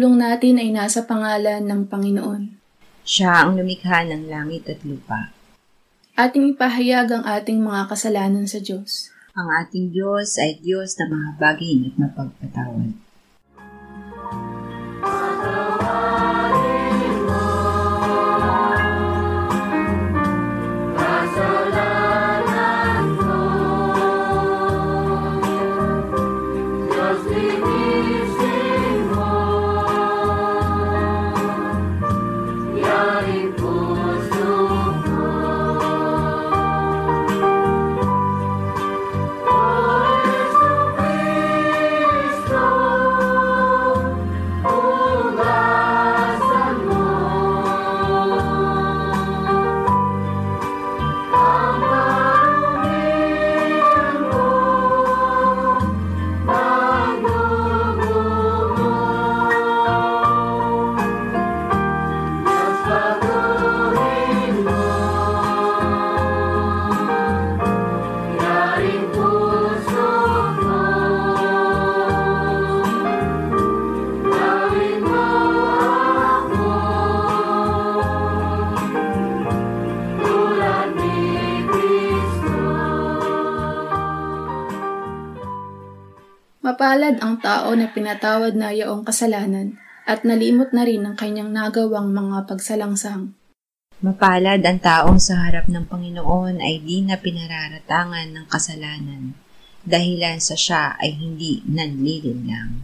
pagtulong natin ay nasa pangalan ng Panginoon. Siya ang lumikha ng langit at lupa. Ating ipahayag ang ating mga kasalanan sa Diyos. Ang ating Diyos ay Diyos na mahabagin at mapagpatawad. Mapalad ang tao na pinatawad na yaong kasalanan at nalimot na rin ang kanyang nagawang mga pagsalangsang. Mapalad ang taong sa harap ng Panginoon ay di na pinararatangan ng kasalanan, dahilan sa siya ay hindi nanlilinlang.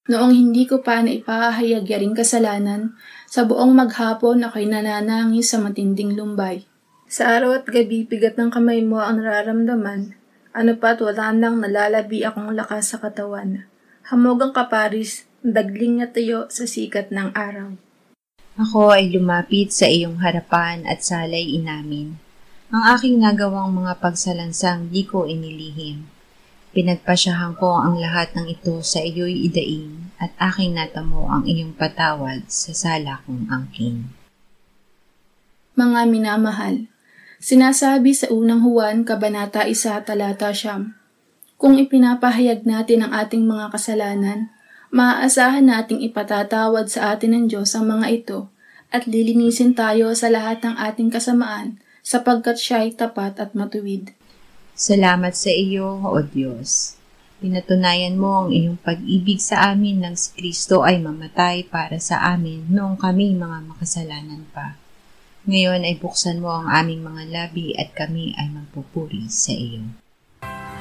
Noong hindi ko pa naipahayag yaring kasalanan, sa buong maghapon ako'y nananangis sa matinding lumbay. Sa araw at gabi, bigat ng kamay mo ang nararamdaman. Ano pa't wala nang nalalabi akong lakas sa katawan. Hamog ang kaparis, dagling na tayo sa sikat ng araw. Ako ay lumapit sa iyong harapan at salay inamin. Ang aking nagawang mga pagsalansang di ko inilihim. Pinagpasyahan ko ang lahat ng ito sa iyo'y idaing at aking natamo ang iyong patawad sa sala kong angkin. Mga minamahal, sinasabi sa unang Juan, Kabanata 1, Talata 9, kung ipinapahayag natin ang ating mga kasalanan, maaasahan nating ipatatawad sa atin ng Diyos ang mga ito at lilinisin tayo sa lahat ng ating kasamaan sapagkat siya ay tapat at matuwid. Salamat sa iyo, O Diyos. Pinatunayan mo ang iyong pag-ibig sa amin nang si Kristo ay mamatay para sa amin noong kami mga makasalanan pa. Ngayon ay buksan mo ang aming mga labi at kami ay magpupuri sa iyo. At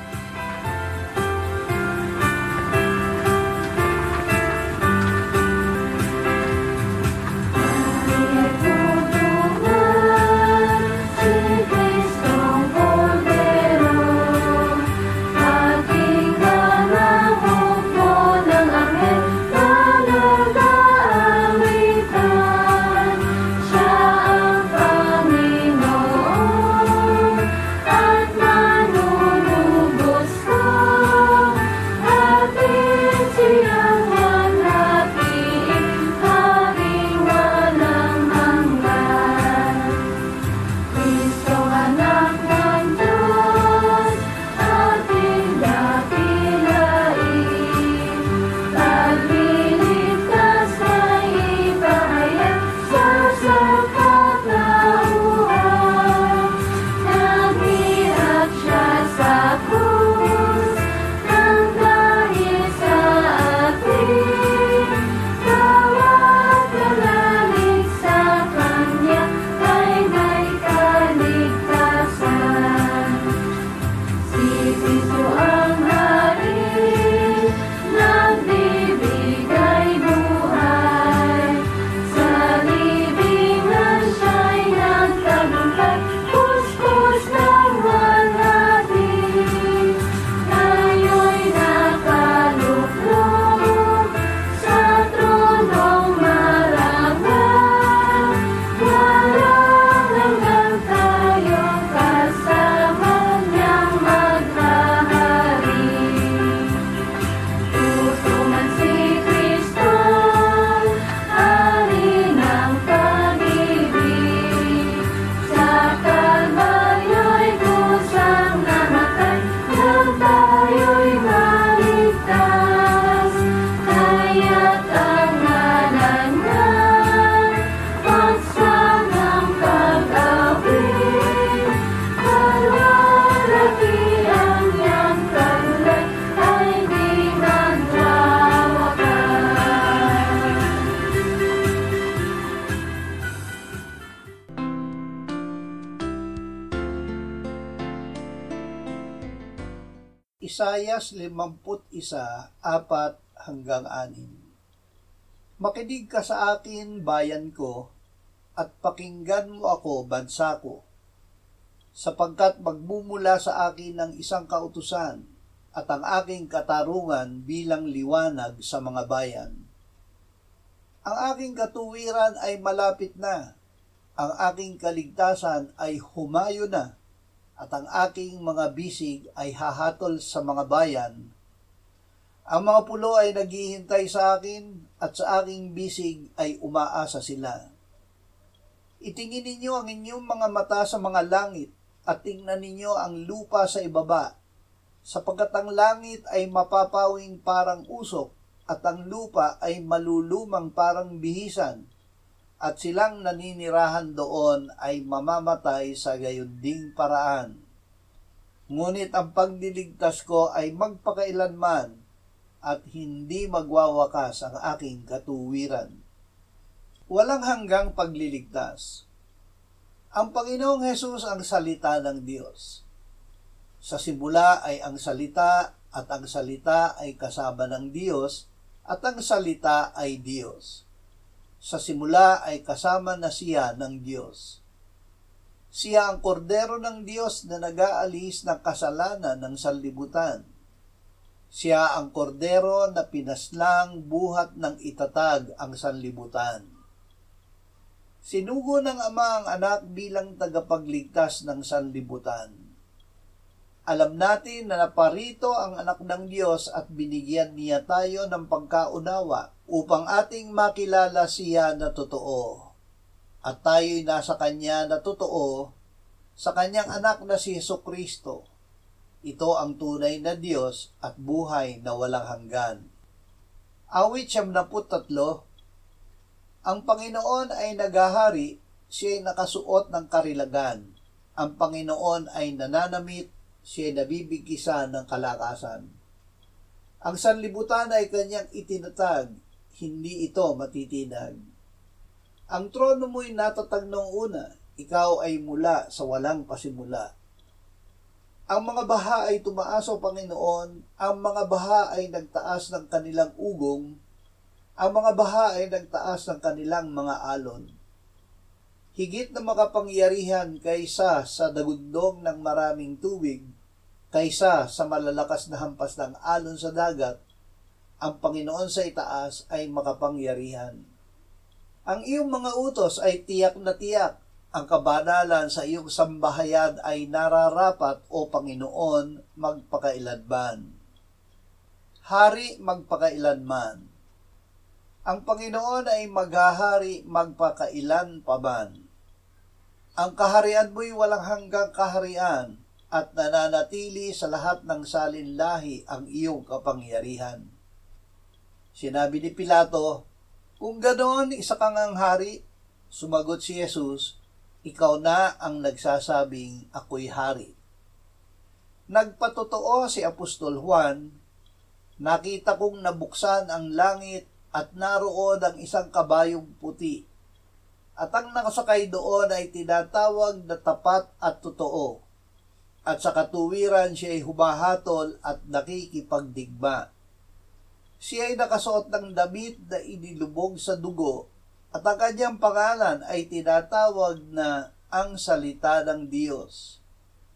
Isayas 51:4-6. Makinig ka sa akin, bayan ko, at pakinggan mo ako, bansa ko, sapagkat magmumula sa akin ng isang kautusan at ang aking katarungan bilang liwanag sa mga bayan. Ang aking katuwiran ay malapit na, ang aking kaligtasan ay humayo na, at ang aking mga bisig ay hahatol sa mga bayan. Ang mga pulo ay naghihintay sa akin, at sa aking bisig ay umaasa sila. Itingin ninyo ang inyong mga mata sa mga langit, at tingnan ninyo ang lupa sa ibaba, sapagkat ang langit ay mapapawing parang usok, at ang lupa ay malulumang parang bihisan, at silang naninirahan doon ay mamamatay sa gayon ding paraan. Ngunit ang pagliligtas ko ay magpakailanman, at hindi magwawakas ang aking katuwiran. Walang hanggang pagliligtas. Ang Panginoong Hesus ang salita ng Diyos. Sa simula ay ang salita, at ang salita ay kasama ng Diyos, at ang salita ay Diyos. Sa simula ay kasama na siya ng Diyos. Siya ang kordero ng Diyos na nag-aalis ng kasalanan ng sanlibutan. Siya ang kordero na pinaslang buhat ng itatag ang sanlibutan. Sinugo ng Ama ang anak bilang tagapagligtas ng sanlibutan. Alam natin na naparito ang anak ng Diyos at binigyan niya tayo ng pagkaunawa upang ating makilala siya na totoo. At tayo'y nasa Kanya na totoo, sa Kanyang anak na si Jesucristo. Ito ang tunay na Diyos at buhay na walang hanggan. Awit 73. Ang Panginoon ay naghahari, siya'y nakasuot ng karilagan. Ang Panginoon ay nananamit, siya'y nabibigkisa ng kalakasan. Ang sanlibutan ay Kanyang itinatag, hindi ito matitinag. Ang trono mo'y natatag noong una, ikaw ay mula sa walang pasimula. Ang mga baha ay tumaas o Panginoon, ang mga baha ay nagtaas ng kanilang ugong, ang mga baha ay nagtaas ng kanilang mga alon. Higit na makapangyarihan kaysa sa dagundong ng maraming tubig, kaysa sa malalakas na hampas ng alon sa dagat, ang Panginoon sa itaas ay makapangyarihan. Ang iyong mga utos ay tiyak na tiyak, ang kabanalan sa iyong sambahayan ay nararapat o Panginoon magpakailanman. Hari magpakailanman. Ang Panginoon ay maghahari magpakailan pa man. Ang kaharian mo'y walang hanggang kaharian at nananatili sa lahat ng salinlahi ang iyong kapangyarihan. Sinabi ni Pilato, kung ganoon, isa kang ang hari. Sumagot si Jesus, ikaw na ang nagsasabing ako'y hari. Nagpatotoo si Apostol Juan, nakita kong nabuksan ang langit at naroon ang isang kabayong puti. At ang nakasakay doon ay tinatawag na tapat at totoo. At sa katuwiran siya ay humahatol at nakikipagdigma. Siya ay nakasuot ng damit na inilubog sa dugo, at ang kanyang pangalan ay tinatawag na ang salita ng Diyos.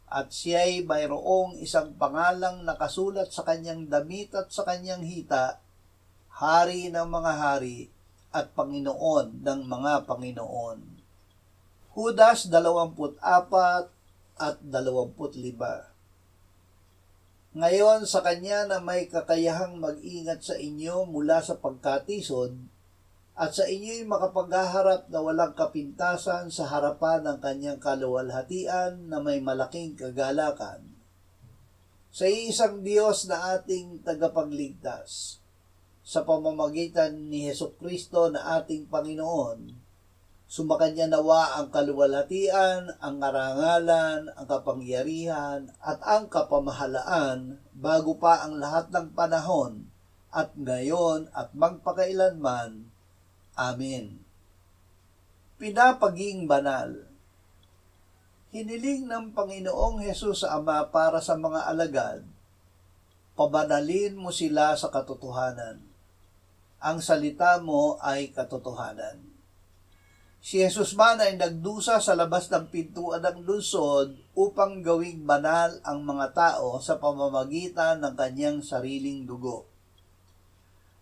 At siya ay mayroong isang pangalang nakasulat sa kanyang damit at sa kanyang hita, Hari ng mga hari at Panginoon ng mga Panginoon. Judas 24:25. Ngayon sa kanya na may kakayahang mag-ingat sa inyo mula sa pagkatisod, at sa inyo'y makapaghaharap na walang kapintasan sa harapan ng kanyang kaluwalhatian na may malaking kagalakan. Sa isang Diyos na ating tagapagligtas, sa pamamagitan ni Jesucristo na ating Panginoon, sumakanya nawa ang kaluwalhatian, ang karangalan, ang kapangyarihan, at ang kapamahalaan bago pa ang lahat ng panahon, at ngayon at magpakailanman. Amen. Pinapaging banal. Hiniling ng Panginoong Hesus sa Ama para sa mga alagad pabanalin mo sila sa katotohanan. Ang salita mo ay katotohanan. Si Jesus man ay nagdusa sa labas ng pintuan ng lungsod upang gawing banal ang mga tao sa pamamagitan ng kanyang sariling dugo.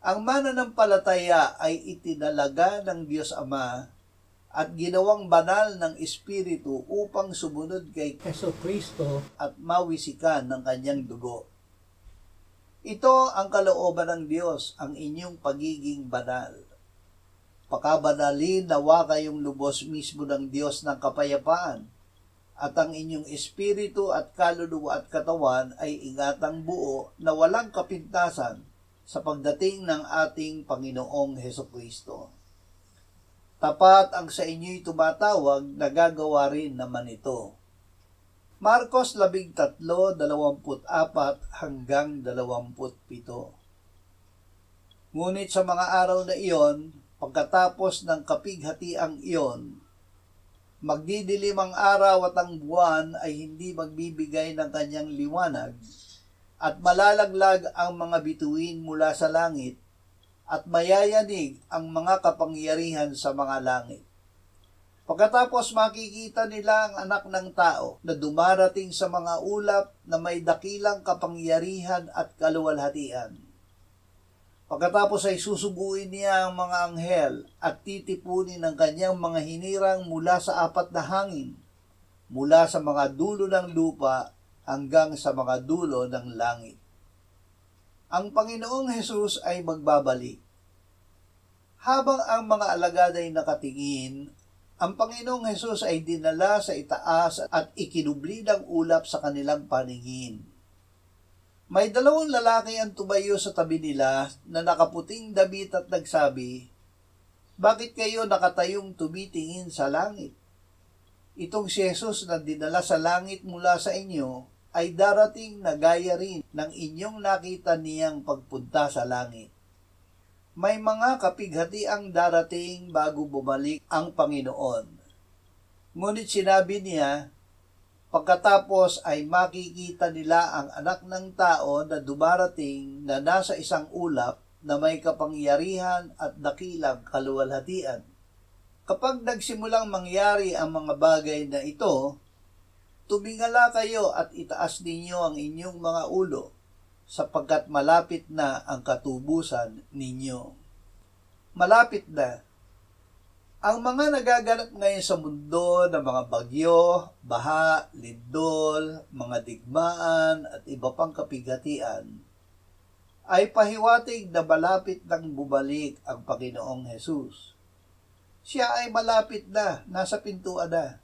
Ang mananampalataya ay itinalaga ng Diyos Ama at ginawang banal ng Espiritu upang sumunod kay Jesucristo at mawisikan ng kanyang dugo. Ito ang kalooban ng Diyos, ang inyong pagiging banal. Pakabanalin nawa kayong lubos mismo ng Diyos ng kapayapaan, at ang inyong espiritu at kaluluwa at katawan ay ingatang buo na walang kapintasan sa pagdating ng ating Panginoong Hesukristo. Tapat ang sa inyo'y tumatawag, nagagawa rin naman ito. Marcos 13:24-27. Ngunit sa mga araw na iyon, pagkatapos ng kapighatiang iyon, magdidilim ang araw at ang buwan ay hindi magbibigay ng kanyang liwanag, at malalaglag ang mga bituin mula sa langit, at mayayanig ang mga kapangyarihan sa mga langit. Pagkatapos makikita nila ang anak ng tao na dumarating sa mga ulap na may dakilang kapangyarihan at kaluwalhatian. Pagkatapos ay susuguin niya ang mga anghel at titipunin ang kanyang mga hinirang mula sa apat na hangin, mula sa mga dulo ng lupa hanggang sa mga dulo ng langit. Ang Panginoong Hesus ay magbabalik. Habang ang mga alagad ay nakatingin, ang Panginoong Hesus ay dinala sa itaas at ikinubli ng ulap sa kanilang paningin. May dalawang lalaki ang tumayo sa tabi nila na nakaputing damit at nagsabi, "Bakit kayo nakatayong tumitingin sa langit? Itong si Jesus na dinala sa langit mula sa inyo ay darating na gaya rin ng inyong nakita niyang pagpunta sa langit." May mga kapighatiang darating bago bumalik ang Panginoon. Ngunit sinabi niya, pagkatapos ay makikita nila ang anak ng tao na dumarating na nasa isang ulap na may kapangyarihan at dakilang kaluwalhatian. Kapag nagsimulang mangyari ang mga bagay na ito, tumingala kayo at itaas ninyo ang inyong mga ulo, sapagkat malapit na ang katubusan ninyo. Malapit na. Ang mga nagaganap ngayon sa mundo na mga bagyo, baha, lindol, mga digmaan at iba pang kapighatian ay pahiwatig na malapit nang bumalik ang Panginoong Hesus. Siya ay malapit na, nasa pintuan na.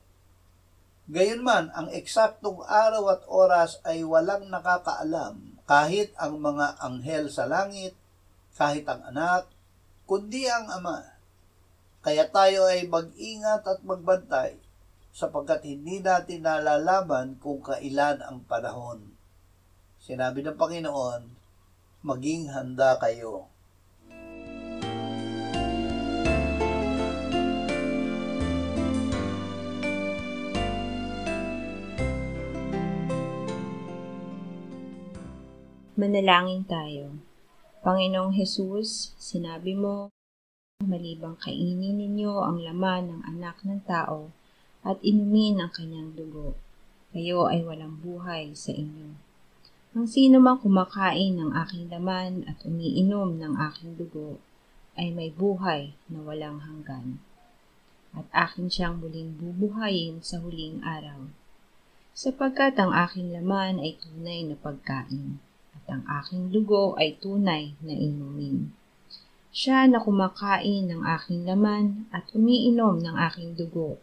Gayunman, ang eksaktong araw at oras ay walang nakakaalam, kahit ang mga anghel sa langit, kahit ang anak, kundi ang Ama. Kaya tayo ay mag-ingat at magbantay, sapagkat hindi natin nalalaman kung kailan ang panahon. Sinabi ng Panginoon, maging handa kayo. Manalangin tayo. Panginoong Hesus, sinabi mo, malibang kainin ninyo ang laman ng anak ng tao at inumin ang kanyang dugo, kayo ay walang buhay sa inyo. Ang sino mang kumakain ng aking laman at umiinom ng aking dugo ay may buhay na walang hanggan, at akin siyang muling bubuhayin sa huling araw. Sapagkat ang aking laman ay tunay na pagkain, at ang aking dugo ay tunay na inumin. Siya na kumakain ng aking laman at umiinom ng aking dugo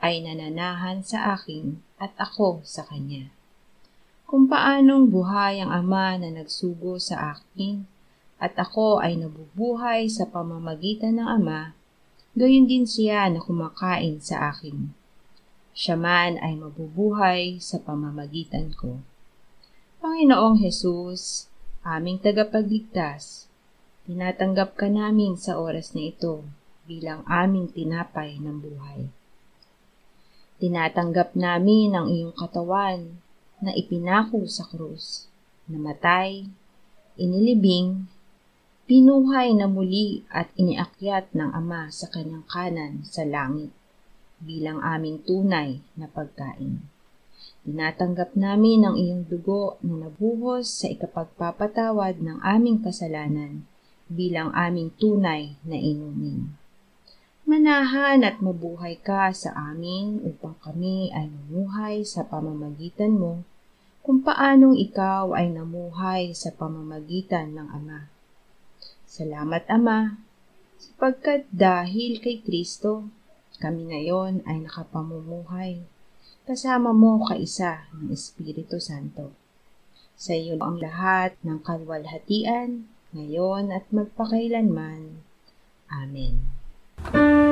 ay nananahan sa akin at ako sa kanya. Kung paanong buhay ang Ama na nagsugo sa akin at ako ay nabubuhay sa pamamagitan ng Ama, gayon din siya na kumakain sa akin. Siya man ay mabubuhay sa pamamagitan ko. Panginoong Hesus, aming tagapagligtas, tinatanggap ka namin sa oras na ito bilang aming tinapay ng buhay. Tinatanggap namin ang iyong katawan na ipinako sa krus, namatay inilibing, pinuhay na muli at iniakyat ng Ama sa kanyang kanan sa langit bilang aming tunay na pagkain. Tinatanggap namin ang iyong dugo na nabuhos sa ikapagpapatawad ng aming kasalanan bilang aming tunay na inumin. Manahan at mabuhay ka sa amin upang kami ay mamuhay sa pamamagitan mo kung paanong ikaw ay namuhay sa pamamagitan ng Ama. Salamat, Ama, sapagkat dahil kay Kristo, kami ngayon ay nakapamumuhay kasama mo kaisa ng Espiritu Santo. Sa iyo ang lahat ng kalwalhatian, ngayon at magpakailanman. Amen. Salamat